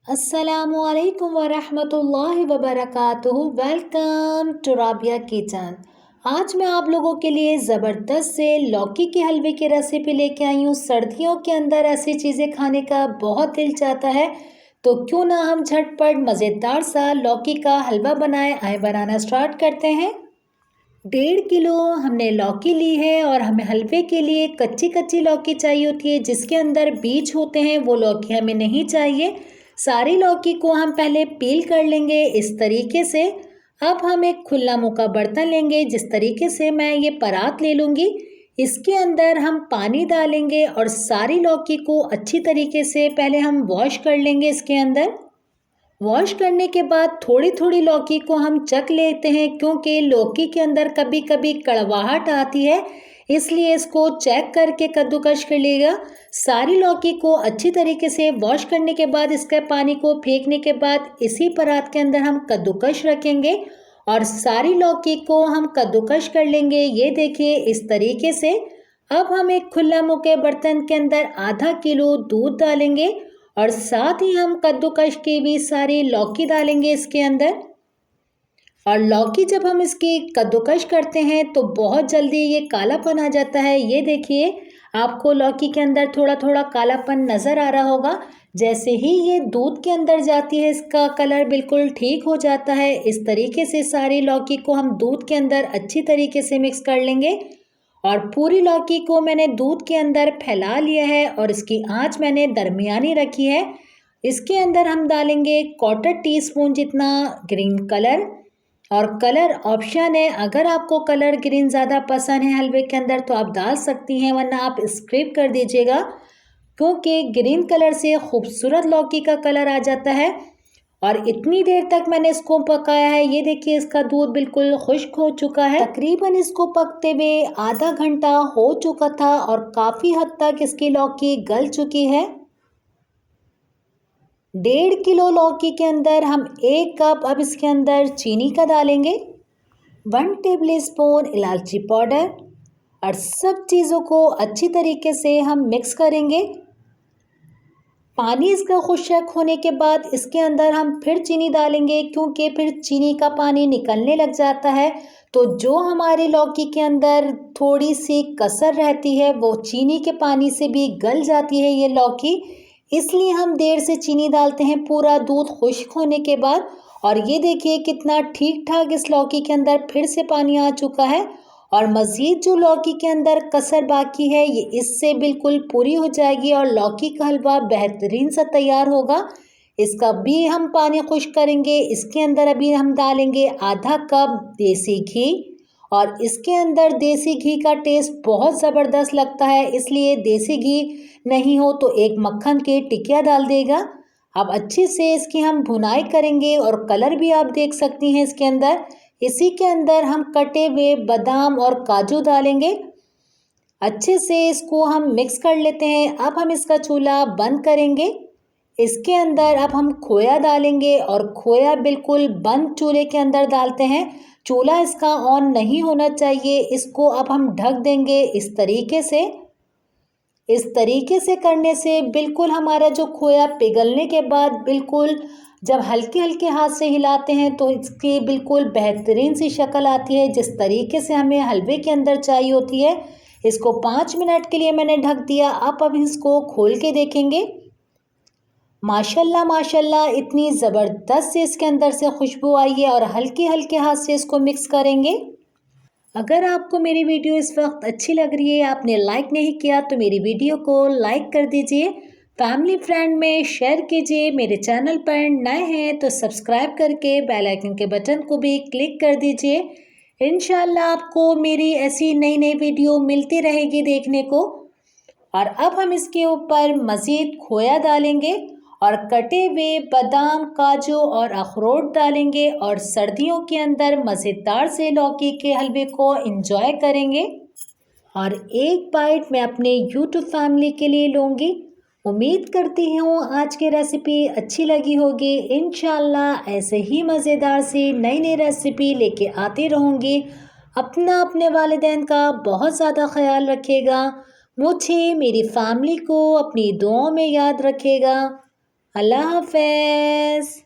अस्सलामुअलैकुम वरहमतुल्लाहि वबरकातुहू। Welcome to Rabia kitchen. आज मैं आप लोगों के लिए ज़बरदस्त से लौकी के हलवे की रेसिपी लेके आई हूँ। सर्दियों के अंदर ऐसी चीज़ें खाने का बहुत दिल चाहता है, तो क्यों ना हम झटपट मज़ेदार सा लौकी का हलवा बनाएं। आए बनाना स्टार्ट करते हैं। 1.5 किलो हमने लौकी ली है और हमें हलवे के लिए कच्ची कच्ची लौकी चाहिए होती है, जिसके अंदर बीज होते हैं वो लौकी हमें नहीं चाहिए। सारी लौकी को हम पहले पील कर लेंगे इस तरीके से। अब हम एक खुला मुँह का बर्तन लेंगे, जिस तरीके से मैं ये परात ले लूँगी। इसके अंदर हम पानी डालेंगे और सारी लौकी को अच्छी तरीके से पहले हम वॉश कर लेंगे। इसके अंदर वॉश करने के बाद थोड़ी थोड़ी लौकी को हम चख लेते हैं, क्योंकि लौकी के अंदर कभी कभी कड़वाहट आती है, इसलिए इसको चेक करके कद्दूकस कर लेगा। सारी लौकी को अच्छी तरीके से वॉश करने के बाद इसके पानी को फेंकने के बाद इसी परात के अंदर हम कद्दूकस रखेंगे और सारी लौकी को हम कद्दूकस कर लेंगे। ये देखिए इस तरीके से। अब हम एक खुला मुँह के बर्तन के अंदर आधा किलो दूध डालेंगे और साथ ही हम कद्दूकस की भी सारी लौकी डालेंगे इसके अंदर। और लौकी जब हम इसकी कद्दूकस करते हैं तो बहुत जल्दी ये कालापन आ जाता है। ये देखिए आपको लौकी के अंदर थोड़ा थोड़ा कालापन नज़र आ रहा होगा। जैसे ही ये दूध के अंदर जाती है इसका कलर बिल्कुल ठीक हो जाता है। इस तरीके से सारी लौकी को हम दूध के अंदर अच्छी तरीके से मिक्स कर लेंगे और पूरी लौकी को मैंने दूध के अंदर फैला लिया है और इसकी आंच मैंने दरमियानी रखी है। इसके अंदर हम डालेंगे 1/4 टीस्पून जितना ग्रीन कलर, और कलर ऑप्शन है। अगर आपको कलर ग्रीन ज़्यादा पसंद है हलवे के अंदर तो आप डाल सकती हैं, वरना आप स्किप कर दीजिएगा, क्योंकि ग्रीन कलर से खूबसूरत लौकी का कलर आ जाता है। और इतनी देर तक मैंने इसको पकाया है। ये देखिए इसका दूध बिल्कुल खुश्क हो चुका है। तकरीबन इसको पकते हुए आधा घंटा हो चुका था और काफ़ी हद तक इसकी लौकी गल चुकी है। 1.5 किलो लौकी के अंदर हम 1 कप अब इसके अंदर चीनी का डालेंगे, 1 टेबल स्पून इलायची पाउडर, और सब चीज़ों को अच्छी तरीके से हम मिक्स करेंगे। पानी इसका खुश्क होने के बाद इसके अंदर हम फिर चीनी डालेंगे, क्योंकि फिर चीनी का पानी निकलने लग जाता है, तो जो हमारी लौकी के अंदर थोड़ी सी कसर रहती है वो चीनी के पानी से भी गल जाती है ये लौकी। इसलिए हम देर से चीनी डालते हैं पूरा दूध खुश्क होने के बाद। और ये देखिए कितना ठीक ठाक इस लौकी के अंदर फिर से पानी आ चुका है और मज़ीद जो लौकी के अंदर कसर बाकी है ये इससे बिल्कुल पूरी हो जाएगी और लौकी का हलवा बेहतरीन सा तैयार होगा। इसका भी हम पानी खुश्क करेंगे। इसके अंदर अभी हम डालेंगे आधा कप देसी घी, और इसके अंदर देसी घी का टेस्ट बहुत ज़बरदस्त लगता है, इसलिए देसी घी नहीं हो तो एक मक्खन की टिकिया डाल देगा। अब अच्छे से इसकी हम भुनाई करेंगे और कलर भी आप देख सकती हैं इसके अंदर। इसी के अंदर हम कटे हुए बादाम और काजू डालेंगे। अच्छे से इसको हम मिक्स कर लेते हैं। अब हम इसका चूल्हा बंद करेंगे। इसके अंदर अब हम खोया डालेंगे और खोया बिल्कुल बंद चूल्हे के अंदर डालते हैं। चूल्हा इसका ऑन नहीं होना चाहिए। इसको अब हम ढक देंगे इस तरीके से। इस तरीके से करने से बिल्कुल हमारा जो खोया पिघलने के बाद बिल्कुल जब हल्के हल्के हाथ से हिलाते हैं तो इसकी बिल्कुल बेहतरीन सी शक्ल आती है, जिस तरीके से हमें हलवे के अंदर चाहिए होती है। इसको 5 मिनट के लिए मैंने ढक दिया। अब इसको खोल के देखेंगे। माशाल्लाह माशाल्लाह इतनी ज़बरदस्त से इसके अंदर से खुशबू आई है और हल्के हल्के हाथ से इसको मिक्स करेंगे। अगर आपको मेरी वीडियो इस वक्त अच्छी लग रही है, आपने लाइक नहीं किया तो मेरी वीडियो को लाइक कर दीजिए, फैमिली फ्रेंड में शेयर कीजिए। मेरे चैनल पर नए हैं तो सब्सक्राइब करके बेल आइकन के बटन को भी क्लिक कर दीजिए। इंशाल्लाह आपको मेरी ऐसी नई नई वीडियो मिलती रहेगी देखने को। और अब हम इसके ऊपर मज़ीद खोया डालेंगे और कटे हुए बादाम, काजू और अखरोट डालेंगे और सर्दियों के अंदर मज़ेदार से लौकी के हलवे को एंजॉय करेंगे। और एक बाइट मैं अपने यूट्यूब फैमिली के लिए लूँगी। उम्मीद करती हूँ आज की रेसिपी अच्छी लगी होगी। इंशाल्लाह ऐसे ही मज़ेदार सी नई नई रेसिपी लेके आती रहूँगी। अपना अपने वालिदैन का बहुत ज़्यादा ख्याल रखिएगा। मुझे, मेरी फैमिली को अपनी दुआओं में याद रखिएगा। अल्लाह हाफ़िज़।